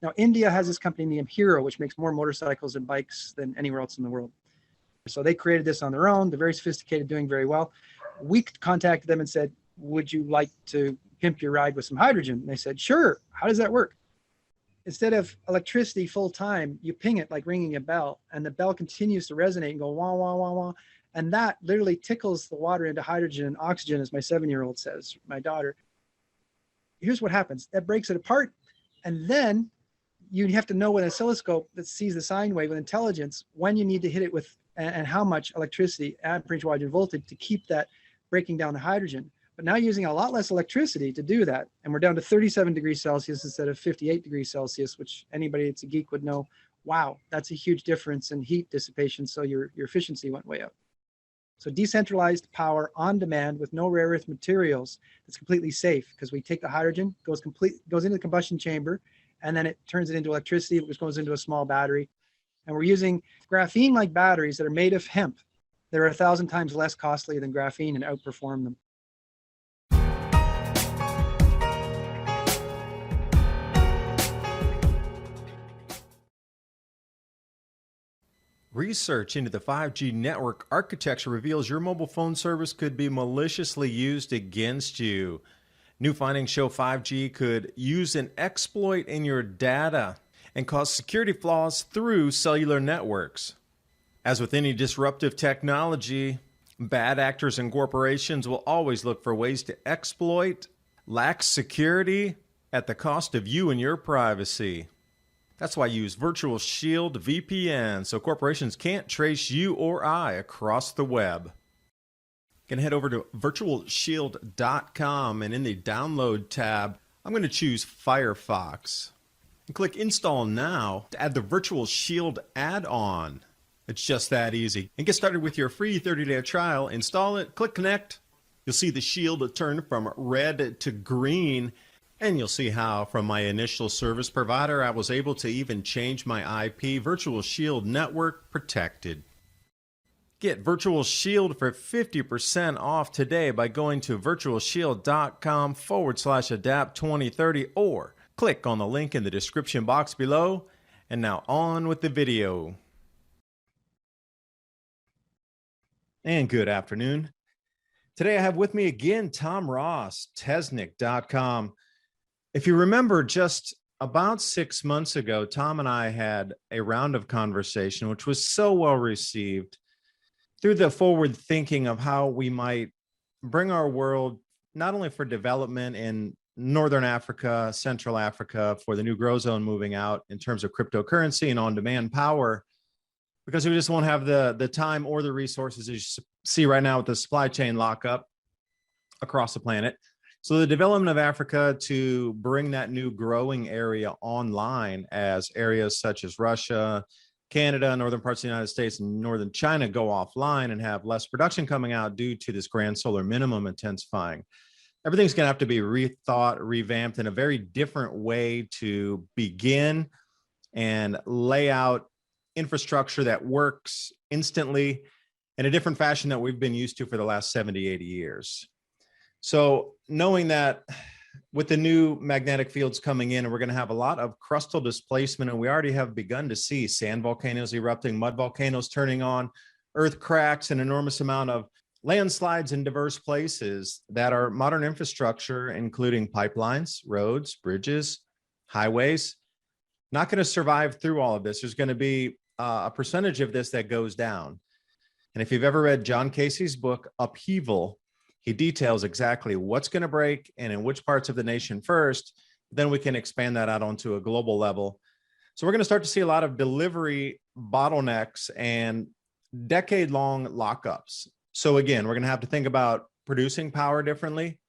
Now, India has this company named Hero, which makes more motorcycles and bikes than anywhere else in the world. So they created this on their own. They're very sophisticated, doing very well. We contacted them and said, would you like to pimp your ride with some hydrogen? And they said, sure. How does that work? Instead of electricity full time, you ping it like ringing a bell, and the bell continues to resonate and go wah, wah, wah, wah. And that literally tickles the water into hydrogen and oxygen, as my 7-year-old says, my daughter. Here's what happens. That breaks it apart. And then you have to know with an oscilloscope that sees the sine wave with intelligence when you need to hit it with, and how much electricity, amperage, watt, and voltage to keep that breaking down the hydrogen. But now using a lot less electricity to do that. And we're down to 37 degrees Celsius instead of 58 degrees Celsius, which anybody that's a geek would know, wow, that's a huge difference in heat dissipation. So your efficiency went way up. So decentralized power on demand with no rare earth materials. It's completely safe because we take the hydrogen, goes into the combustion chamber, and then it turns it into electricity, which goes into a small battery. And we're using graphene-like batteries that are made of hemp. They're 1,000 times less costly than graphene and outperform them. Research into the 5G network architecture reveals your mobile phone service could be maliciously used against you. New findings show 5G could use an exploit in your data and cause security flaws through cellular networks. As with any disruptive technology, bad actors and corporations will always look for ways to exploit lax security at the cost of you and your privacy. That's why I use Virtual Shield VPN so corporations can't trace you or I across the web. You can head over to virtualshield.com, and in the download tab, I'm going to choose Firefox. And click Install Now to add the Virtual Shield add-on. It's just that easy. And get started with your free 30-day trial. Install it, click Connect. You'll see the shield turn from red to green. And you'll see how from my initial service provider, I was able to even change my IP. Virtual Shield Network protected. Get Virtual Shield for 50% off today by going to virtualshield.com/adapt2030 or click on the link in the description box below. And now on with the video. And good afternoon. Today I have with me again Tom Ross, Tesnic.com. If you remember, just about 6 months ago, Tom and I had a round of conversation, which was so well received through the forward thinking of how we might bring our world, not only for development in Northern Africa, Central Africa, for the new grow zone moving out in terms of cryptocurrency and on-demand power, because we just won't have the time or the resources, as you see right now with the supply chain lockup across the planet. So the development of Africa to bring that new growing area online as areas such as Russia, Canada, northern parts of the United States, and northern China go offline and have less production coming out due to this grand solar minimum intensifying. Everything's going to have to be rethought, revamped in a very different way to begin and lay out infrastructure that works instantly in a different fashion that we've been used to for the last 70, 80 years. So knowing that with the new magnetic fields coming in, and we're going to have a lot of crustal displacement, and we already have begun to see sand volcanoes erupting, mud volcanoes turning on, earth cracks, an enormous amount of landslides in diverse places that are modern infrastructure, including pipelines, roads, bridges, highways, not going to survive through all of this. There's going to be a percentage of this that goes down. And if you've ever read John Casey's book, Upheaval, he details exactly what's going to break and in which parts of the nation first. Then we can expand that out onto a global level. So we're going to start to see a lot of delivery bottlenecks and decade-long lockups. So again, we're going to have to think about producing power differently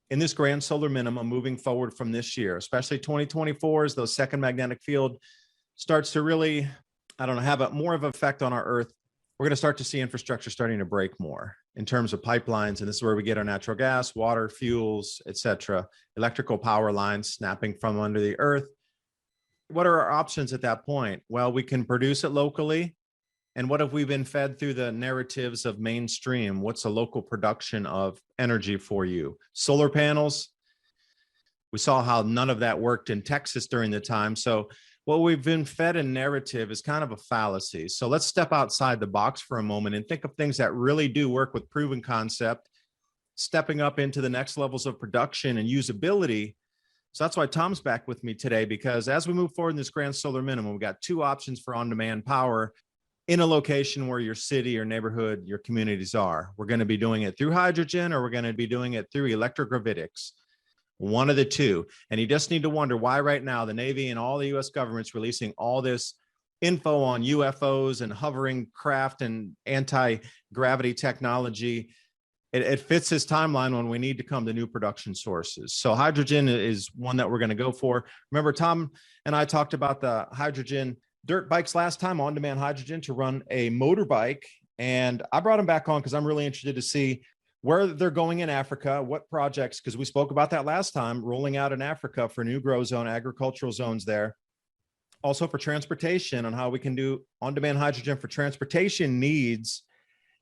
in this grand solar minimum moving forward from this year, especially 2024, as the second magnetic field starts to really, have a more of an effect on our Earth. We're going to start to see infrastructure starting to break more in terms of pipelines. And this is where we get our natural gas, water, fuels, etc., electrical power lines snapping from under the earth. What are our options at that point? Well, we can produce it locally. And what have we been fed through the narratives of mainstream? What's a local production of energy for you? Solar panels. We saw how none of that worked in Texas during the time. So what we've been fed a narrative is kind of a fallacy. So let's step outside the box for a moment and think of things that really do work with proven concept, stepping up into the next levels of production and usability. So that's why Tom's back with me today, because as we move forward in this grand solar minimum, we've got two options for on-demand power in a location where your city or neighborhood, your communities are. We're going to be doing it through hydrogen, or we're going to be doing it through electrogravitics. One of the two. And you just need to wonder why right now the Navy and all the US government's releasing all this info on UFOs and hovering craft and anti-gravity technology. It fits his timeline when we need to come to new production sources. So hydrogen is one that we're going to go for. Remember, Tom and I talked about the hydrogen dirt bikes last time, on-demand hydrogen to run a motorbike. And I brought him back on because I'm really interested to see where they're going in Africa, what projects, because we spoke about that last time, rolling out in Africa for new grow zone, agricultural zones there. Also for transportation, on how we can do on-demand hydrogen for transportation needs,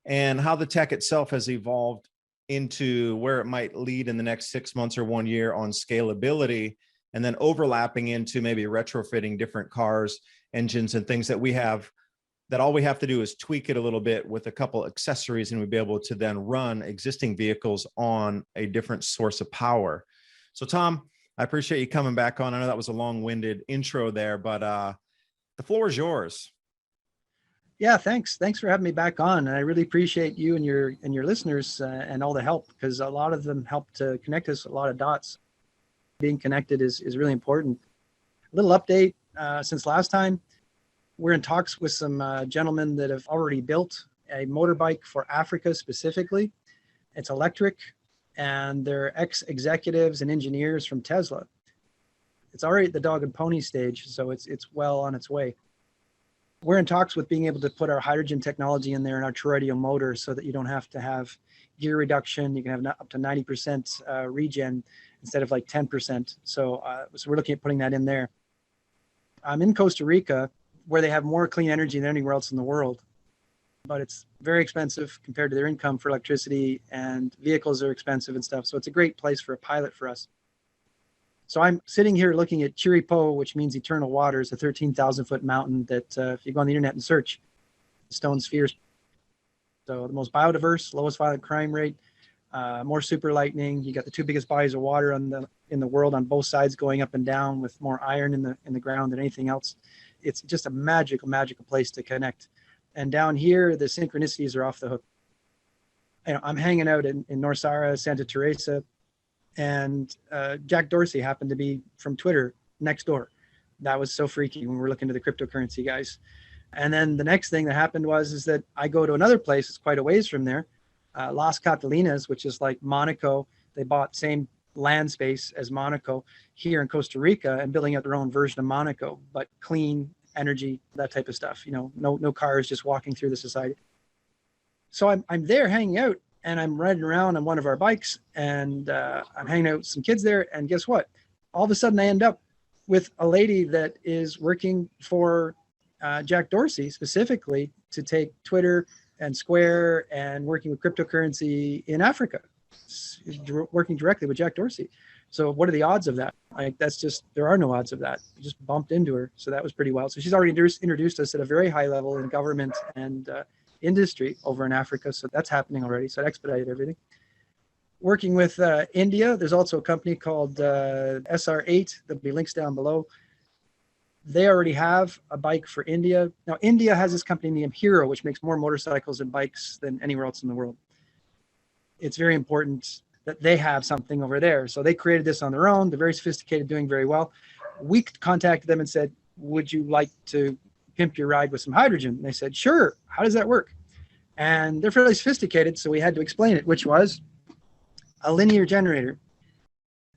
and how the tech itself has evolved into where it might lead in the next 6 months or 1 year on scalability, and then overlapping into maybe retrofitting different cars, engines, and things that we have, that all we have to do is tweak it a little bit with a couple accessories, and we'll be able to then run existing vehicles on a different source of power. So Tom, I appreciate you coming back on. I know that was a long-winded intro there, but the floor is yours. Yeah, thanks. Thanks for having me back on. I really appreciate you and your listeners and all the help, because a lot of them help to connect us, a lot of dots. Being connected is really important. A little update since last time. We're in talks with some gentlemen that have already built a motorbike for Africa specifically. It's electric, and they're ex-executives and engineers from Tesla. It's already at the dog and pony stage, so it's well on its way. We're in talks with being able to put our hydrogen technology in there in our Toroidal motor, so that you don't have to have gear reduction. You can have up to 90% regen instead of like 10%. So we're looking at putting that in there. I'm in Costa Rica, where they have more clean energy than anywhere else in the world, but it's very expensive compared to their income for electricity, and vehicles are expensive and stuff. So it's a great place for a pilot for us. So I'm sitting here looking at Chiripo, which means eternal waters, a 13,000-foot mountain that if you go on the internet and search, stone spheres. So the most biodiverse, lowest violent crime rate, more super lightning. You got the two biggest bodies of water in the world on both sides, going up and down, with more iron in the ground than anything else. It's just a magical place to connect. And down here, the synchronicities are off the hook. I'm hanging out in Norsara, Santa Teresa, and Jack Dorsey happened to be from Twitter next door. That was so freaky when we were looking to the cryptocurrency guys. And then the next thing that happened is that I go to another place that's quite a ways from there, Las Catalinas, which is like Monaco. They bought same land space as Monaco here in Costa Rica, and building out their own version of Monaco, but clean energy, that type of stuff. No cars, just walking through the society. So I'm there hanging out, and I'm riding around on one of our bikes, and I'm hanging out with some kids there. And guess what? All of a sudden I end up with a lady that is working for Jack Dorsey specifically to take Twitter and Square and working with cryptocurrency in Africa, working directly with Jack Dorsey. So what are the odds of that? There are no odds of that. I just bumped into her. So that was pretty wild. So she's already introduced us at a very high level in government and industry over in Africa. So that's happening already. So it expedited everything. Working with India, there's also a company called SR8. There'll be links down below. They already have a bike for India. Now, India has this company named Hero, which makes more motorcycles and bikes than anywhere else in the world. It's very important that they have something over there. So they created this on their own. They're very sophisticated, doing very well. We contacted them and said, would you like to pimp your ride with some hydrogen? And they said, sure. How does that work? And they're fairly sophisticated, so we had to explain it, which was a linear generator.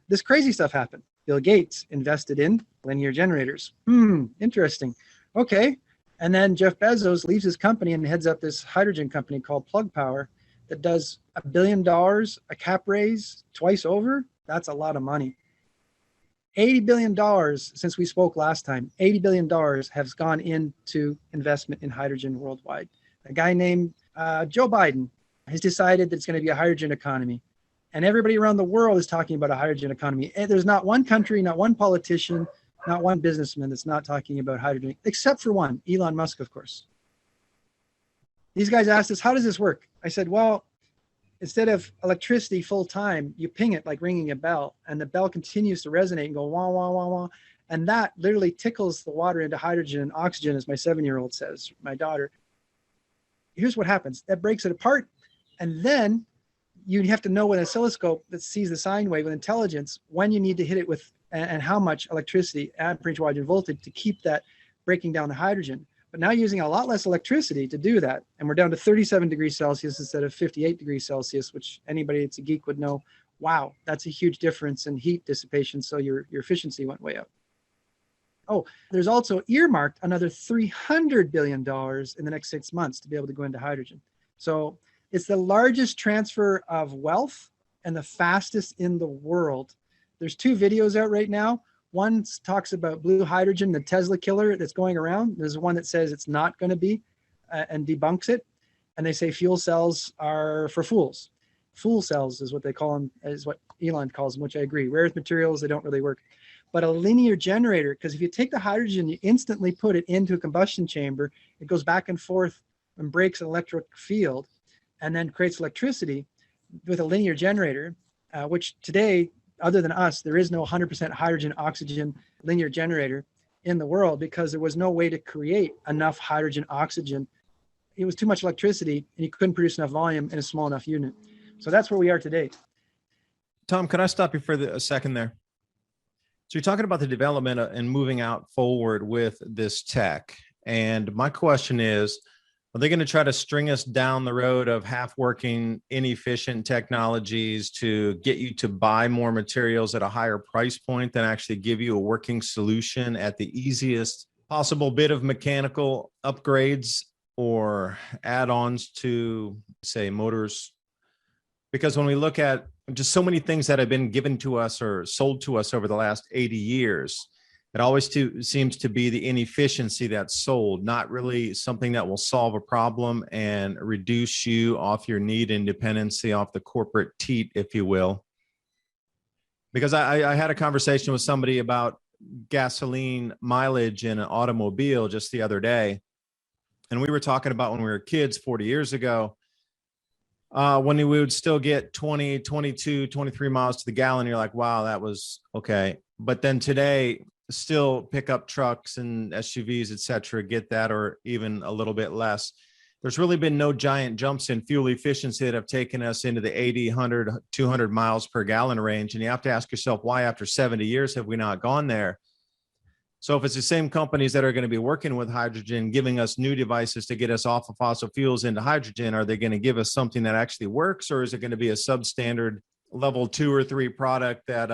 This crazy stuff happened. Bill Gates invested in linear generators. Interesting. Okay. And then Jeff Bezos leaves his company and heads up this hydrogen company called Plug Power that does $1 billion, a cap raise twice over. That's a lot of money. $80 billion since we spoke last time. $80 billion has gone into investment in hydrogen worldwide. A guy named Joe Biden has decided that it's going to be a hydrogen economy. And everybody around the world is talking about a hydrogen economy. And there's not one country, not one politician, not one businessman that's not talking about hydrogen, except for one, Elon Musk, of course. These guys asked us, how does this work? I said, well, instead of electricity full time, you ping it like ringing a bell, and the bell continues to resonate and go wah, wah, wah, wah. And that literally tickles the water into hydrogen and oxygen, as my 7-year-old says, my daughter. Here's what happens. That breaks it apart. And then you have to know with an oscilloscope that sees the sine wave with intelligence when you need to hit it with and how much electricity, amperage, watt, and voltage to keep that breaking down the hydrogen. But now using a lot less electricity to do that. And we're down to 37 degrees Celsius instead of 58 degrees Celsius, which anybody that's a geek would know, wow, that's a huge difference in heat dissipation. So your efficiency went way up. Oh, there's also earmarked another $300 billion in the next 6 months to be able to go into hydrogen. So it's the largest transfer of wealth and the fastest in the world. There's 2 videos out right now. One talks about blue hydrogen, the Tesla killer that's going around. There's one that says it's not going to be and debunks it. And they say fuel cells are for fools. Fool cells is what they call them, is what Elon calls them, which I agree. Rare earth materials, they don't really work. But a linear generator, because if you take the hydrogen, you instantly put it into a combustion chamber, it goes back and forth and breaks an electric field and then creates electricity with a linear generator, which today, other than us, there is no 100% hydrogen oxygen linear generator in the world because there was no way to create enough hydrogen oxygen. It was too much electricity and you couldn't produce enough volume in a small enough unit. So that's where we are today. Tom, could I stop you for a second there? So you're talking about the development and moving out forward with this tech. And my question is, are they going to try to string us down the road of half-working, inefficient technologies to get you to buy more materials at a higher price point than actually give you a working solution at the easiest possible bit of mechanical upgrades or add-ons to, say, motors? Because when we look at just so many things that have been given to us or sold to us over the last 80 years, it always seems to be the inefficiency that's sold, not really something that will solve a problem and reduce you off your need and dependency off the corporate teat, if you will. Because I had a conversation with somebody about gasoline mileage in an automobile just the other day. And we were talking about when we were kids 40 years ago, when we would still get 20, 22, 23 miles to the gallon. You're like, wow, that was okay. But then today, still pickup trucks and SUVs, et cetera, get that or even a little bit less. There's really been no giant jumps in fuel efficiency that have taken us into the 80, 100, 200 miles per gallon range. And you have to ask yourself, why after 70 years have we not gone there? So if it's the same companies that are going to be working with hydrogen, giving us new devices to get us off of fossil fuels into hydrogen, are they going to give us something that actually works, or is it going to be a substandard level 2 or 3 product that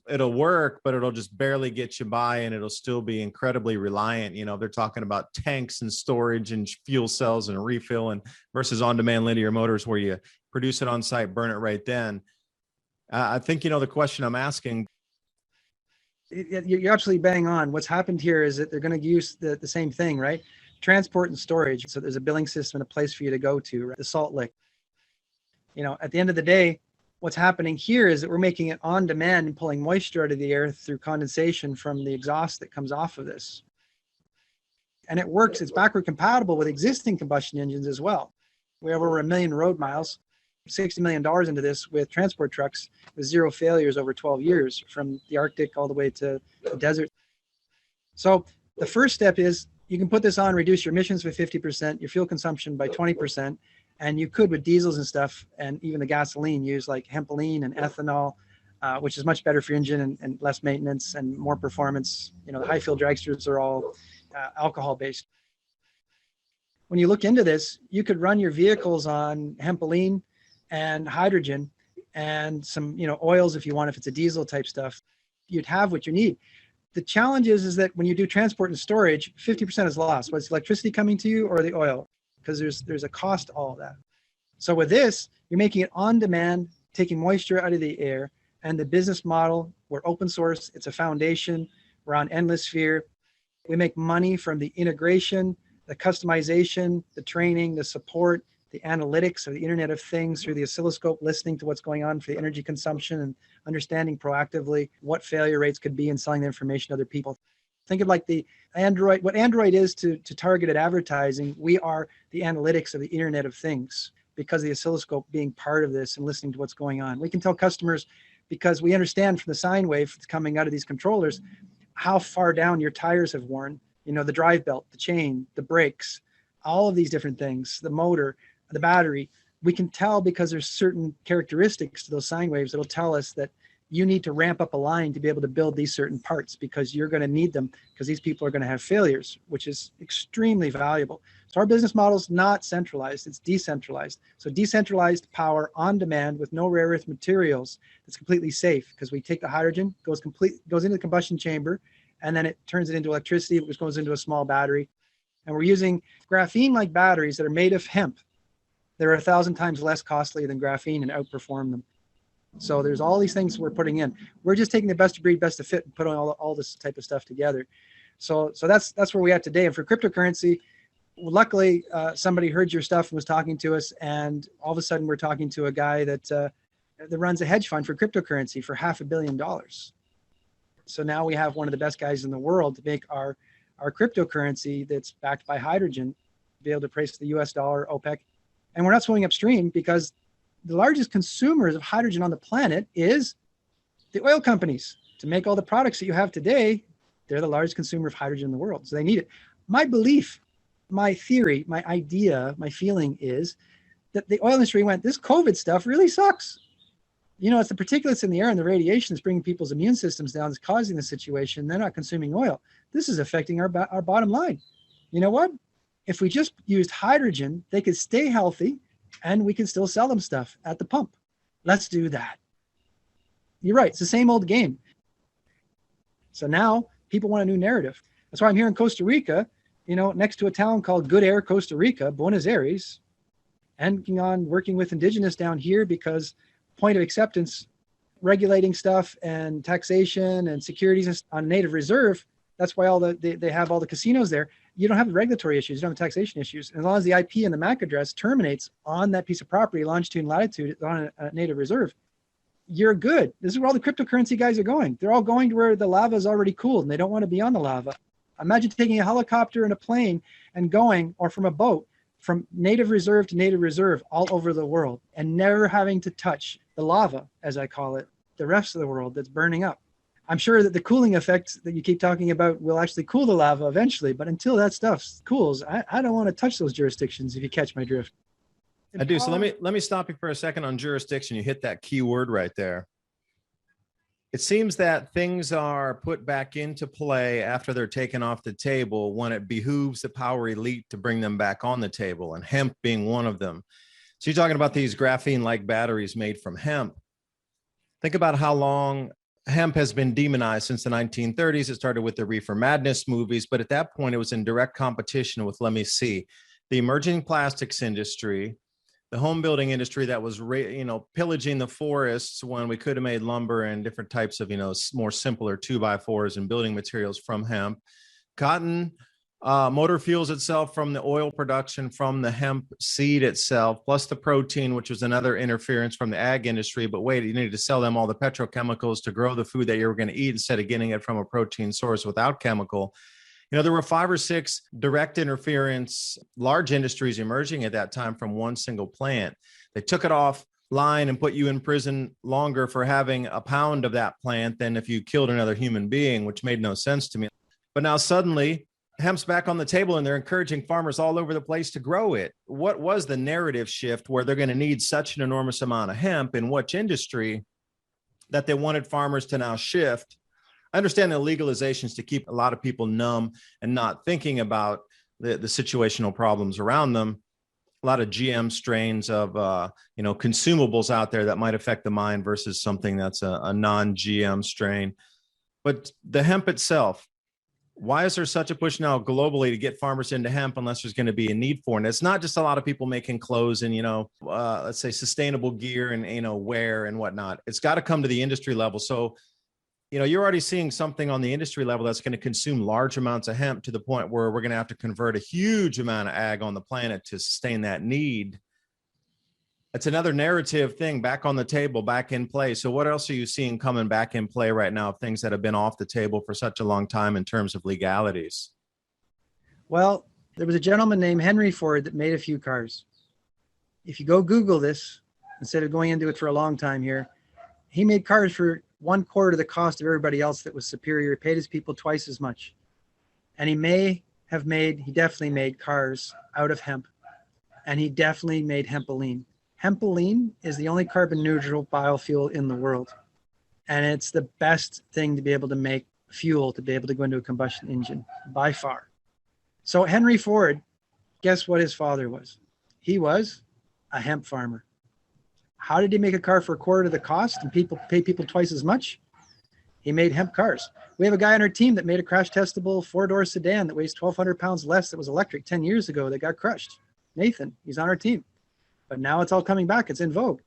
it'll work, but it'll just barely get you by, and it'll still be incredibly reliant? You know, they're talking about tanks and storage and fuel cells and refill and versus on-demand linear motors where you produce it on site, burn it right then. I think, the question I'm asking, you're absolutely bang on. What's happened here is that they're going to use the same thing, right? Transport and storage. So there's a billing system and a place for you to go to, right? The salt lick. At the end of the day, what's happening here is that we're making it on demand and pulling moisture out of the air through condensation from the exhaust that comes off of this. And it works. It's backward compatible with existing combustion engines as well. We have over 1 million road miles. $60 million into this with transport trucks with 0 failures over 12 years from the Arctic all the way to the desert. So the first step is you can put this on, reduce your emissions by 50%, your fuel consumption by 20%. And you could with diesels and stuff, and even the gasoline, use like hempylene and ethanol, which is much better for your engine and less maintenance and more performance. The high fuel dragsters are all alcohol based. When you look into this, you could run your vehicles on hempylene and hydrogen and some, oils if you want, if it's a diesel type stuff, you'd have what you need. The challenge is that when you do transport and storage, 50% is lost. Whether it's electricity coming to you or the oil, because there's a cost to all of that. So with this, you're making it on demand, taking moisture out of the air, and the business model, we're open source, it's a foundation, we're on Endless. We make money from the integration, the customization, the training, the support, the analytics of the Internet of Things through the oscilloscope, listening to what's going on for the energy consumption and understanding proactively what failure rates could be and selling the information to other people. Think of like the Android, what Android is to targeted advertising. We are the analytics of the Internet of Things because of the oscilloscope being part of this and listening to what's going on. We can tell customers, because we understand from the sine wave that's coming out of these controllers, how far down your tires have worn, the drive belt, the chain, the brakes, all of these different things, the motor, the battery. We can tell because there's certain characteristics to those sine waves that'll tell us that you need to ramp up a line to be able to build these certain parts because you're going to need them because these people are going to have failures, which is extremely valuable. So our business model is not centralized, it's decentralized. So decentralized power on demand with no rare earth materials that's completely safe because we take the hydrogen, goes into the combustion chamber, and then it turns it into electricity, which goes into a small battery. And we're using graphene-like batteries that are made of hemp. They're 1,000 times less costly than graphene and outperform them. So there's all these things we're putting in. We're just taking the best of breed, best of fit, and putting all this type of stuff together. So that's where we are today. And for cryptocurrency, luckily somebody heard your stuff and was talking to us, and all of a sudden we're talking to a guy that runs a hedge fund for cryptocurrency for $500 million. So now we have one of the best guys in the world to make our cryptocurrency that's backed by hydrogen, be able to price the US dollar, OPEC. And we're not swimming upstream because the largest consumers of hydrogen on the planet is the oil companies. To make all the products that you have today, they're the largest consumer of hydrogen in the world. So they need it. My belief, my theory, my idea, my feeling is that the oil industry went, this COVID stuff really sucks. It's the particulates in the air and the radiation that's bringing people's immune systems down that's causing the situation. They're not consuming oil. This is affecting our bottom line. You know what? If we just used hydrogen, they could stay healthy and we can still sell them stuff at the pump. Let's do that. You're right. It's the same old game. So now people want a new narrative. That's why I'm here in Costa Rica, next to a town called Good Air, Costa Rica, Buenos Aires, and working with indigenous down here because point of acceptance, regulating stuff and taxation and securities on native reserve. That's why they have all the casinos there. You don't have the regulatory issues, you don't have the taxation issues. And as long as the IP and the MAC address terminates on that piece of property, longitude and latitude on a native reserve, you're good. This is where all the cryptocurrency guys are going. They're all going to where the lava is already cooled and they don't want to be on the lava. Imagine taking a helicopter and a plane and going, or from a boat, from native reserve to native reserve all over the world and never having to touch the lava, as I call it, the rest of the world that's burning up. I'm sure that the cooling effect that you keep talking about will actually cool the lava eventually, but until that stuff cools, I don't want to touch those jurisdictions, if you catch my drift. I do. So let me stop you for a second on jurisdiction. You hit that key word right there. It seems that things are put back into play after they're taken off the table when it behooves the power elite to bring them back on the table, and hemp being one of them. So you're talking about these graphene-like batteries made from hemp. Think about how long hemp has been demonized since the 1930s. It started with the Reefer Madness movies, but at that point, it was in direct competition with, let me see, the emerging plastics industry, the home building industry that was, pillaging the forests when we could have made lumber and different types of, more simpler 2x4s and building materials from hemp, cotton, motor fuels itself from the oil production from the hemp seed itself, plus the protein, which was another interference from the ag industry. But wait, you needed to sell them all the petrochemicals to grow the food that you were going to eat instead of getting it from a protein source without chemical. There were 5 or 6 direct interference, large industries emerging at that time from one single plant. They took it offline and put you in prison longer for having a pound of that plant than if you killed another human being, which made no sense to me. But now suddenly hemp's back on the table and they're encouraging farmers all over the place to grow it. What was the narrative shift where they're going to need such an enormous amount of hemp in which industry that they wanted farmers to now shift? I understand the legalizations to keep a lot of people numb and not thinking about the situational problems around them. A lot of GM strains of, consumables out there that might affect the mind versus something that's a non-GM strain. But the hemp itself, why is there such a push now globally to get farmers into hemp unless there's going to be a need for it? And it's not just a lot of people making clothes and, let's say sustainable gear and, wear and whatnot. It's got to come to the industry level. So, you're already seeing something on the industry level that's going to consume large amounts of hemp to the point where we're going to have to convert a huge amount of ag on the planet to sustain that need. It's another narrative thing back on the table, back in play. So what else are you seeing coming back in play right now of things that have been off the table for such a long time in terms of legalities? Well, there was a gentleman named Henry Ford that made a few cars. If you go Google this, instead of going into it for a long time here, he made cars for 1/4 the cost of everybody else that was superior. He paid his people twice as much. And he definitely made cars out of hemp. And he definitely made hempoline. Hempoline is the only carbon neutral biofuel in the world. And it's the best thing to be able to make fuel to be able to go into a combustion engine by far. So Henry Ford, guess what his father was? He was a hemp farmer. How did he make a car for 1/4 the cost and pay people twice as much? He made hemp cars. We have a guy on our team that made a crash testable 4-door sedan that weighs 1,200 pounds less that was electric 10 years ago that got crushed. Nathan, he's on our team. But now it's all coming back. It's in vogue.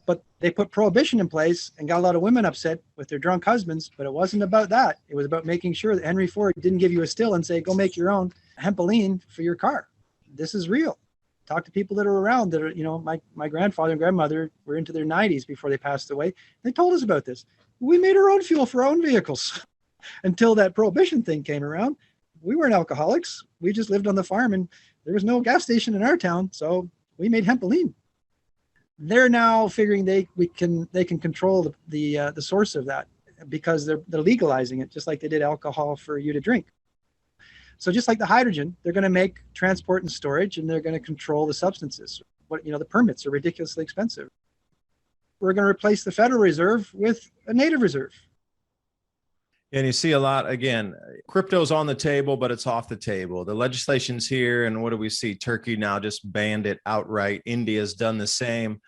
But they put prohibition in place and got a lot of women upset with their drunk husbands. But it wasn't about that. It was about making sure that Henry Ford didn't give you a still and say, go make your own hempoline for your car. This is real. Talk to people that are around that are, my grandfather and grandmother were into their 90s before they passed away. They told us about this. We made our own fuel for our own vehicles until that prohibition thing came around. We weren't alcoholics. We just lived on the farm and there was no gas station in our town. So we made hempoline. They're now figuring they can control the source of that because they're legalizing it, just like they did alcohol for you to drink. So just like the hydrogen, they're going to make transport and storage, and they're going to control the substances. The permits are ridiculously expensive. We're going to replace the Federal Reserve with a native reserve. And you see a lot, again, crypto's on the table, but it's off the table. The legislation's here, and what do we see? Turkey now just banned it outright. India's done the same.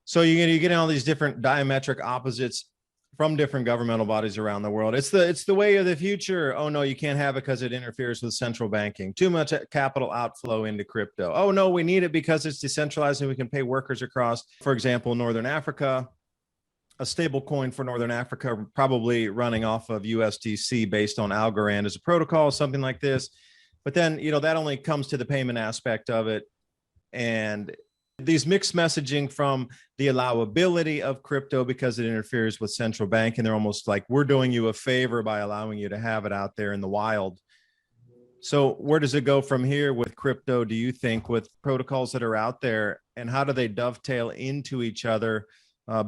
So you're getting all these different diametric opposites from different governmental bodies around the world. It's the way of the future. Oh, no, you can't have it because it interferes with central banking. Too much capital outflow into crypto. Oh, no, we need it because it's decentralized and we can pay workers across, for example, Northern Africa. A stable coin for Northern Africa, probably running off of USDC based on Algorand as a protocol, something like this. But then, that only comes to the payment aspect of it. And these mixed messaging from the allowability of crypto because it interferes with central bank. And they're almost like, we're doing you a favor by allowing you to have it out there in the wild. So where does it go from here with crypto, do you think, with protocols that are out there, and how do they dovetail into each other?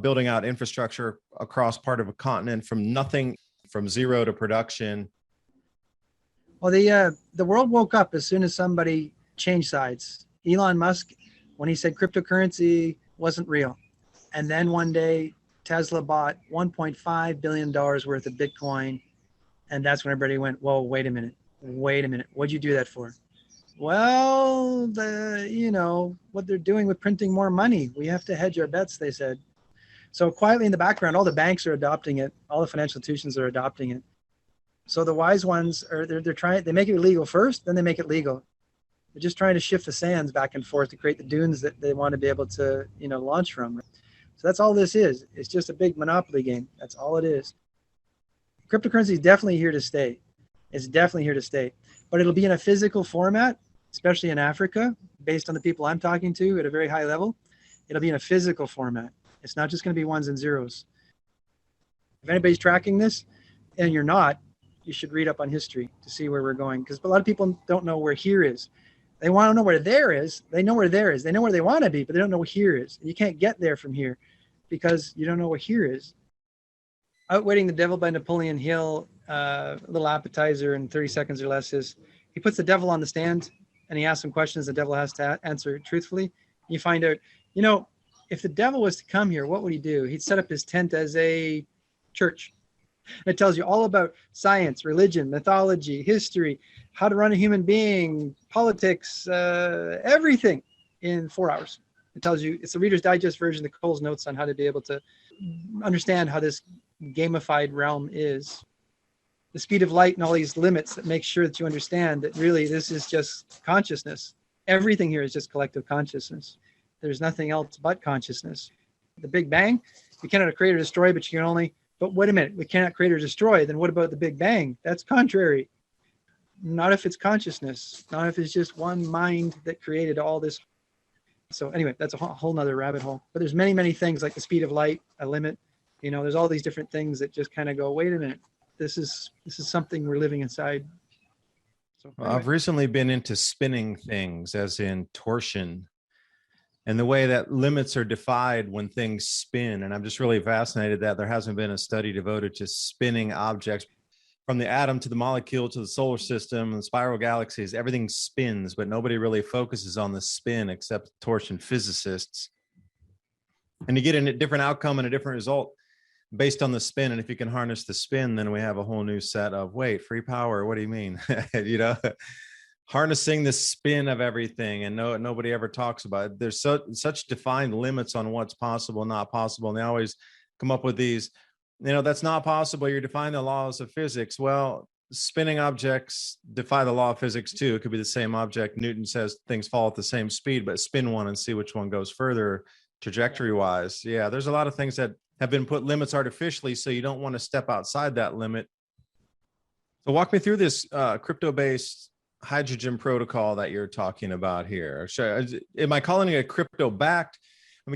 Building out infrastructure across part of a continent from nothing, from zero to production. Well, the world woke up as soon as somebody changed sides. Elon Musk, when he said cryptocurrency wasn't real. And then one day, Tesla bought $1.5 billion worth of Bitcoin. And that's when everybody went, whoa, wait a minute. What'd you do that for? Well, what they're doing with printing more money. We have to hedge our bets, they said. So quietly in the background, all the banks are adopting it. All the financial institutions are adopting it. So the wise ones they make it illegal first, then they make it legal. They're just trying to shift the sands back and forth to create the dunes that they want to be able to, launch from. So that's all this is. It's just a big monopoly game. That's all it is. Cryptocurrency is definitely here to stay. It's definitely here to stay. But it'll be in a physical format, especially in Africa, based on the people I'm talking to at a very high level. It'll be in a physical format. It's not just going to be ones and zeros. If anybody's tracking this, and you're not, you should read up on history to see where we're going. Because a lot of people don't know where here is. They want to know where there is. They know where there is. They know where they want to be, but they don't know where here is. And you can't get there from here because you don't know where here is. Outwitting the Devil by Napoleon Hill, a little appetizer in 30 seconds or less is he puts the devil on the stand and he asks him questions the devil has to answer truthfully. You find out, if the devil was to come here, what would he do? He'd set up his tent as a church. It tells you all about science, religion, mythology, history, how to run a human being, politics, everything in 4 hours. It tells you, it's the Reader's Digest version of Cole's notes on how to be able to understand how this gamified realm is. The speed of light and all these limits that make sure that you understand that really this is just consciousness. Everything here is just collective consciousness. There's nothing else but consciousness. The Big Bang, you cannot create or destroy, but you can only, but wait a minute, we cannot create or destroy. Then what about the Big Bang? That's contrary. Not if it's consciousness, not if it's just one mind that created all this. So anyway, that's a whole nother rabbit hole. But there's many, many things like the speed of light, a limit. There's all these different things that just kind of go, wait a minute, this is something we're living inside. So Well, I've recently been into spinning things, as in torsion, and the way that limits are defied when things spin. And I'm just really fascinated that there hasn't been a study devoted to spinning objects. From the atom to the molecule to the solar system and spiral galaxies, everything spins, but nobody really focuses on the spin except torsion physicists. And you get a different outcome and a different result based on the spin. And if you can harness the spin, then we have a whole new set of, wait, free power, what do you mean? Harnessing the spin of everything. And nobody ever talks about it. There's such defined limits on what's possible, not possible. And they always come up with these, that's not possible. You're defying the laws of physics. Well, spinning objects defy the law of physics too. It could be the same object. Newton says things fall at the same speed, but spin one and see which one goes further trajectory wise. Yeah, there's a lot of things that have been put limits artificially, so you don't want to step outside that limit. So walk me through this crypto-based hydrogen protocol that you're talking about here. Am I calling it a crypto-backed?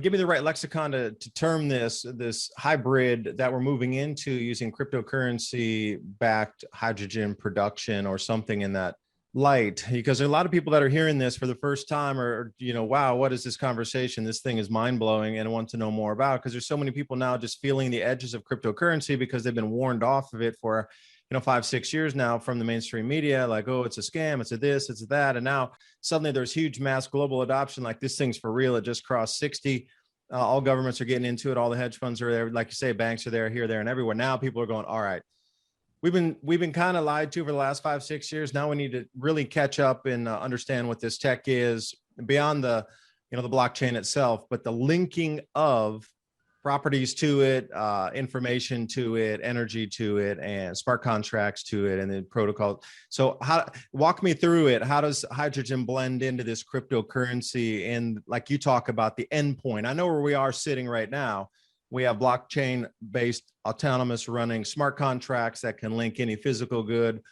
Give me the right lexicon to term this hybrid that we're moving into using cryptocurrency backed hydrogen production or something in that light, because there are a lot of people that are hearing this for the first time or wow, what is this conversation? This thing is mind blowing and want to know more about, because there's so many people now just feeling the edges of cryptocurrency because they've been warned off of it for 5-6 years now from the mainstream media, like, oh, it's a scam, it's a this, it's a that. And now suddenly there's huge mass global adoption, like this thing's for real. It just crossed 60. All governments are getting into it. All the hedge funds are there. Like you say, banks are there, here, there, and everywhere. Now people are going, all right, we've been kind of lied to for the last 5-6 years. Now we need to really catch up and understand what this tech is beyond the blockchain itself, but the linking of properties to it, information to it, energy to it, and smart contracts to it, and then protocol. So walk me through it. How does hydrogen blend into this cryptocurrency? And like you talk about the endpoint, I know where we are sitting right now. We have blockchain-based autonomous running smart contracts that can link any physical good,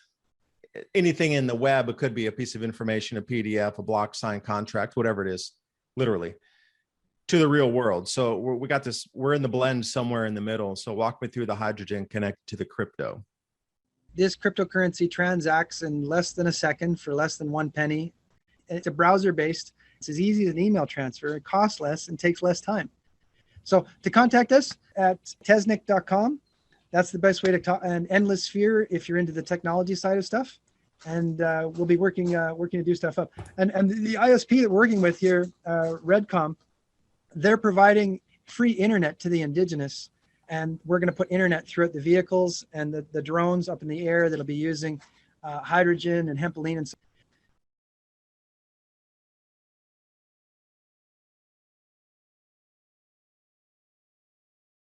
anything in the web. It could be a piece of information, a PDF, a block signed contract, whatever it is, literally, to the real world. So we're in the blend somewhere in the middle. So walk me through the hydrogen connected to the crypto. This cryptocurrency transacts in less than a second for less than 1 penny. It's a browser-based. It's as easy as an email transfer. It costs less and takes less time. So to contact us at tesnic.com, that's the best way to talk. And Endless Sphere if you're into the technology side of stuff. And we'll be working to do stuff up. And the ISP that we're working with here, Redcom, they're providing free internet to the indigenous, and we're going to put internet throughout the vehicles and the drones up in the air that'll be using hydrogen and hempoline. And